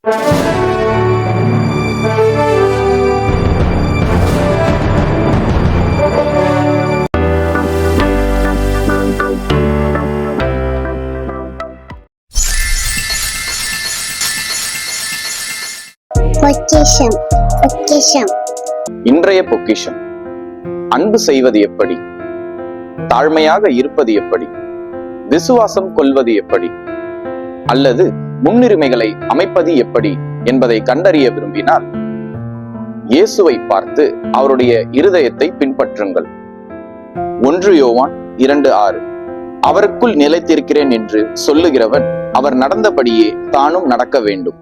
பொக்கிஷம் பொக்கிஷம். இன்றைய பொக்கிஷம். அன்பு செய்வது எப்படி? தாழ்மையாக இருப்பது எப்படி? விசுவாசம் கொள்வது எப்படி? அல்லது முன்னுரிமைகளை அமைப்பது எப்படி என்பதை கண்டறிய விரும்பினால் இயேசுவை பார்த்து அவருடைய இருதயத்தை பின்பற்றுங்கள். 1 யோவான் 2:6. அவருக்குள் நிலைத்திருக்கிறேன் என்று சொல்லுகிறவன் அவர் நடந்தபடியே தானும் நடக்க வேண்டும்.